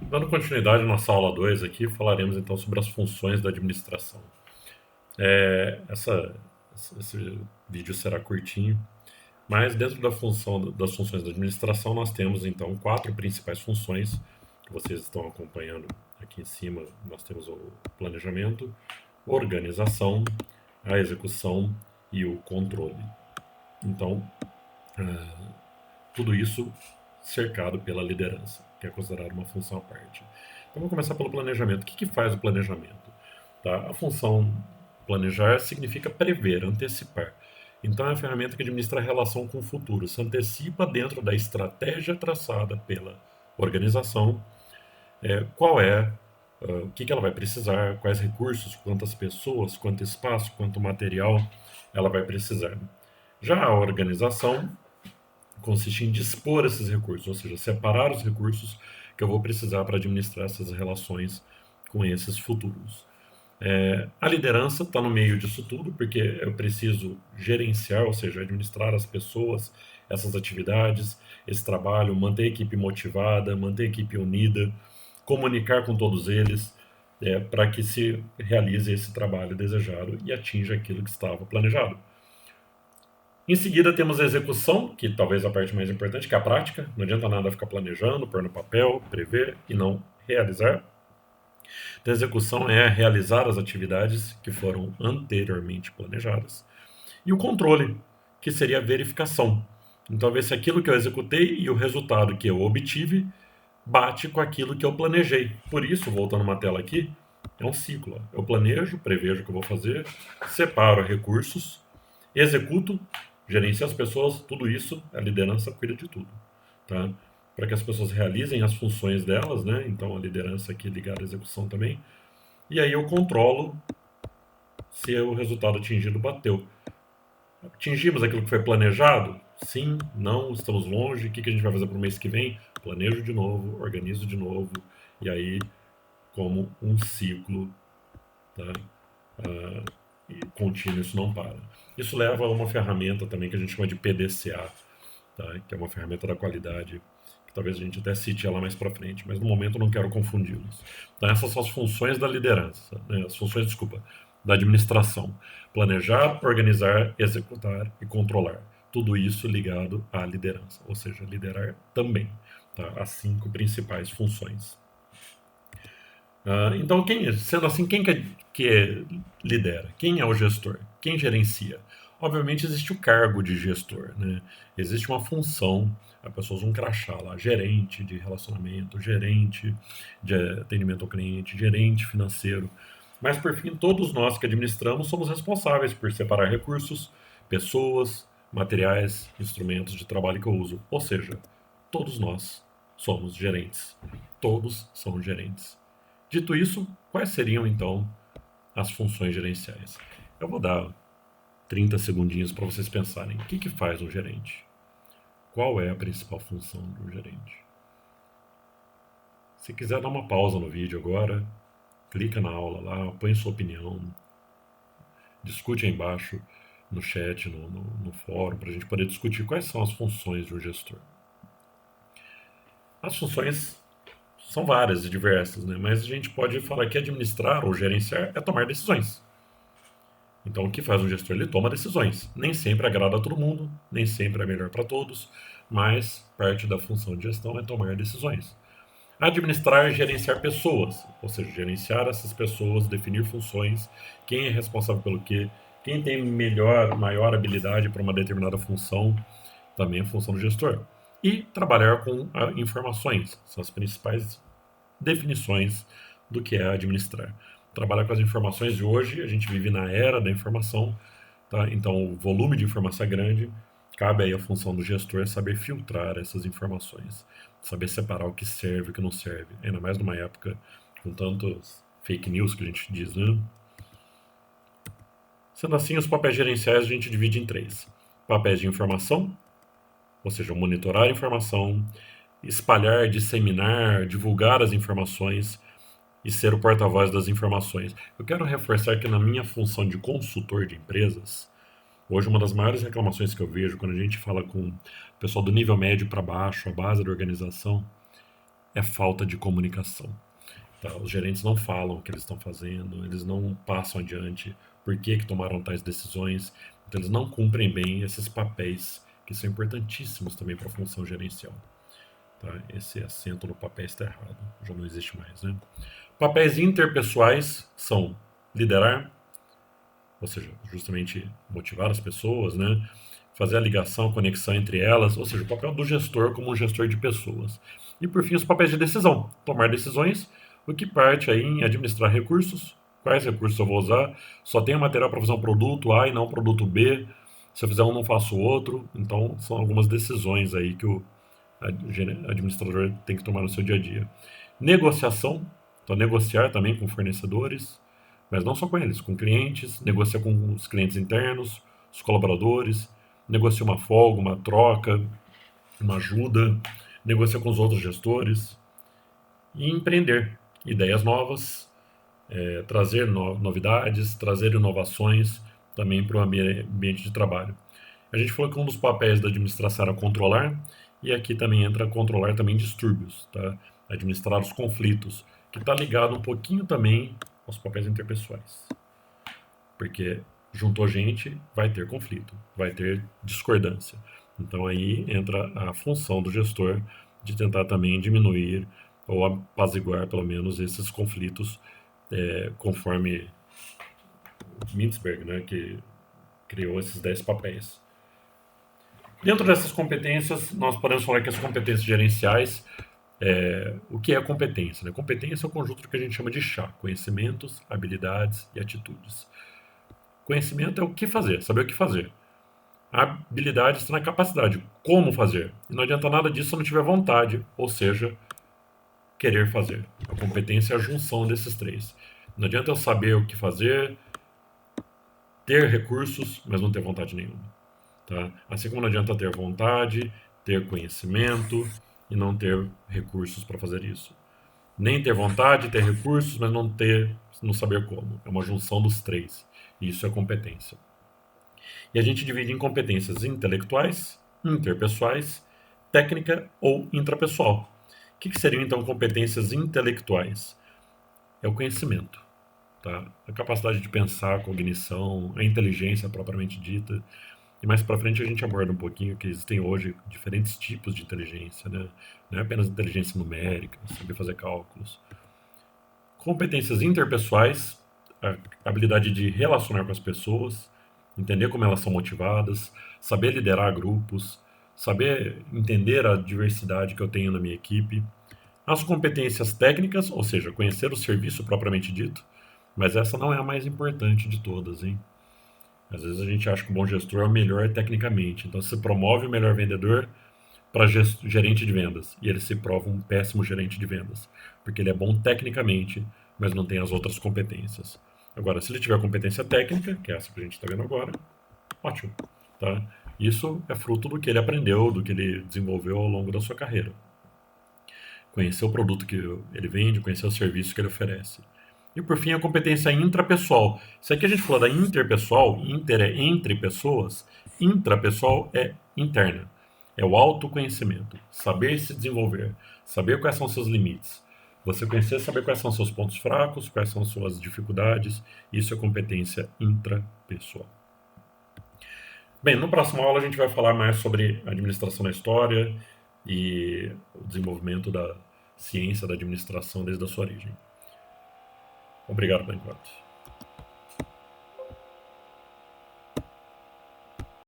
Dando continuidade na nossa aula 2 aqui, falaremos então sobre as funções da administração. Esse vídeo será curtinho, mas dentro das funções da administração nós temos então quatro principais funções que vocês estão acompanhando aqui em cima. Nós temos o planejamento, organização, a execução e o controle. Então, tudo isso cercado pela liderança, que é considerado uma função à parte. Então, vamos começar pelo planejamento. O que faz o planejamento? Tá? A função planejar significa prever, antecipar. Então, é a ferramenta que administra a relação com o futuro, se antecipa dentro da estratégia traçada pela organização, qual é, o que ela vai precisar, quais recursos, quantas pessoas, quanto espaço, quanto material ela vai precisar. Já a organização consiste em dispor esses recursos, ou seja, separar os recursos que eu vou precisar para administrar essas relações com esses futuros. A liderança está no meio disso tudo, porque eu preciso gerenciar, ou seja, administrar as pessoas, essas atividades, esse trabalho, manter a equipe motivada, manter a equipe unida, comunicar com todos eles, para que se realize esse trabalho desejado e atinja aquilo que estava planejado. Em seguida, temos a execução, que talvez a parte mais importante, que é a prática. Não adianta nada ficar planejando, pôr no papel, prever e não realizar. Então, a execução é realizar as atividades que foram anteriormente planejadas. E o controle, que seria a verificação. Então, ver se aquilo que eu executei e o resultado que eu obtive bate com aquilo que eu planejei. Por isso, voltando uma tela aqui, é um ciclo. Eu planejo, prevejo o que eu vou fazer, separo recursos, executo, gerencio as pessoas, tudo isso, a liderança cuida de tudo, tá? Para que as pessoas realizem as funções delas, né? Então a liderança aqui ligada à execução também. E aí eu controlo se o resultado atingido bateu. Atingimos aquilo que foi planejado? Sim, não, estamos longe. O que a gente vai fazer para o mês que vem? Planejo de novo, organizo de novo. E aí, como um ciclo, tá? E contínuo, isso não para. Isso leva a uma ferramenta também que a gente chama de PDCA, tá? Que é uma ferramenta da qualidade, que talvez a gente até cite ela mais para frente, mas no momento eu não quero confundi-los. Então essas são as funções da liderança, né? As funções, desculpa, da administração. Planejar, organizar, executar e controlar. Tudo isso ligado à liderança, ou seja, liderar também. Tá? As 5 principais funções. Então, sendo assim, quem lidera? Quem é o gestor? Quem gerencia? Obviamente existe o cargo de gestor, né? Existe uma função, a pessoa usa um crachá lá, gerente de relacionamento, gerente de atendimento ao cliente, gerente financeiro. Mas, por fim, todos nós que administramos somos responsáveis por separar recursos, pessoas, materiais, instrumentos de trabalho que eu uso. Ou seja, todos nós somos gerentes. Todos são gerentes. Dito isso, quais seriam então as funções gerenciais? Eu vou dar 30 segundinhos para vocês pensarem. O que faz um gerente? Qual é a principal função do gerente? Se quiser dar uma pausa no vídeo agora, clica na aula lá, põe sua opinião, discute aí embaixo no chat, no fórum, para a gente poder discutir quais são as funções de um gestor. As funções são várias e diversas, né? Mas a gente pode falar que administrar ou gerenciar é tomar decisões. Então, o que faz um gestor? Ele toma decisões. Nem sempre agrada a todo mundo, nem sempre é melhor para todos, mas parte da função de gestão é tomar decisões. Administrar é gerenciar pessoas, ou seja, gerenciar essas pessoas, definir funções, quem é responsável pelo quê, quem tem maior habilidade para uma determinada função, também é função do gestor. E trabalhar com informações, são as principais definições do que é administrar. Trabalhar com as informações de hoje, a gente vive na era da informação, tá? Então o volume de informação é grande, cabe aí a função do gestor saber filtrar essas informações, saber separar o que serve e o que não serve, ainda mais numa época com tantos fake news que a gente diz, né? Sendo assim, os papéis gerenciais a gente divide em 3. Papéis de informação, ou seja, monitorar a informação, espalhar, disseminar, divulgar as informações e ser o porta-voz das informações. Eu quero reforçar que na minha função de consultor de empresas, hoje uma das maiores reclamações que eu vejo quando a gente fala com o pessoal do nível médio para baixo, a base da organização, é falta de comunicação. Tá? Os gerentes não falam o que eles estão fazendo, eles não passam adiante por que tomaram tais decisões, então eles não cumprem bem esses papéis que são importantíssimos também para a função gerencial. Tá? Esse acento no papel está errado, já não existe mais. Né? Papéis interpessoais são liderar, ou seja, justamente motivar as pessoas, né? Fazer a ligação, a conexão entre elas, ou seja, o papel do gestor como um gestor de pessoas. E por fim, os papéis de decisão, tomar decisões, o que parte aí em administrar recursos, quais recursos eu vou usar, só tenho material para fazer um produto A e não um produto B, se eu fizer um não faço o outro, então são algumas decisões aí que o administrador tem que tomar no seu dia a dia. Negociação, então negociar também com fornecedores, mas não só com eles, com clientes, negocia com os clientes internos, os colaboradores, negocia uma folga, uma troca, uma ajuda, negocia com os outros gestores e empreender ideias novas, trazer novidades, trazer inovações também para o ambiente de trabalho. A gente falou que um dos papéis da administração era controlar, e aqui também entra controlar também distúrbios, tá? Administrar os conflitos, que está ligado um pouquinho também aos papéis interpessoais. Porque juntou gente, vai ter conflito, vai ter discordância. Então aí entra a função do gestor de tentar também diminuir ou apaziguar pelo menos esses conflitos, conforme Mintzberg, né, que criou esses 10 papéis. Dentro dessas competências, nós podemos falar que as competências gerenciais, o que é competência? Né? Competência é o conjunto que a gente chama de chá, conhecimentos, habilidades e atitudes. Conhecimento é o que fazer, saber o que fazer. A habilidade está na capacidade, como fazer. E não adianta nada disso se não tiver vontade, ou seja, querer fazer. A competência é a junção desses três. Não adianta eu saber o que fazer, ter recursos, mas não ter vontade nenhuma. Tá? Assim como não adianta ter vontade, ter conhecimento e não ter recursos para fazer isso. Nem ter vontade, ter recursos, mas não saber como. É uma junção dos três. E isso é competência. E a gente divide em competências intelectuais, interpessoais, técnica ou intrapessoal. O que seriam então competências intelectuais? É o conhecimento, tá? A capacidade de pensar, a cognição, a inteligência propriamente dita. E mais para frente a gente aborda um pouquinho que existem hoje diferentes tipos de inteligência, né? Não é apenas inteligência numérica, saber fazer cálculos. Competências interpessoais, a habilidade de relacionar com as pessoas, entender como elas são motivadas, saber liderar grupos, saber entender a diversidade que eu tenho na minha equipe. As competências técnicas, ou seja, conhecer o serviço propriamente dito, mas essa não é a mais importante de todas, hein? Às vezes a gente acha que o bom gestor é o melhor tecnicamente. Então você promove o melhor vendedor para gerente de vendas e ele se prova um péssimo gerente de vendas, porque ele é bom tecnicamente, mas não tem as outras competências. Agora, se ele tiver competência técnica, que é essa que a gente está vendo agora, ótimo. Tá? Isso é fruto do que ele aprendeu, do que ele desenvolveu ao longo da sua carreira. Conhecer o produto que ele vende, conhecer o serviço que ele oferece. E por fim, a competência intrapessoal. Isso aqui a gente falou da interpessoal, inter é entre pessoas, intrapessoal é interna. É o autoconhecimento, saber se desenvolver, saber quais são seus limites. Você conhecer, saber quais são seus pontos fracos, quais são suas dificuldades, isso é competência intrapessoal. Bem, no próximo aula a gente vai falar mais sobre administração na história e o desenvolvimento da ciência da administração desde a sua origem. Obrigado por enquanto.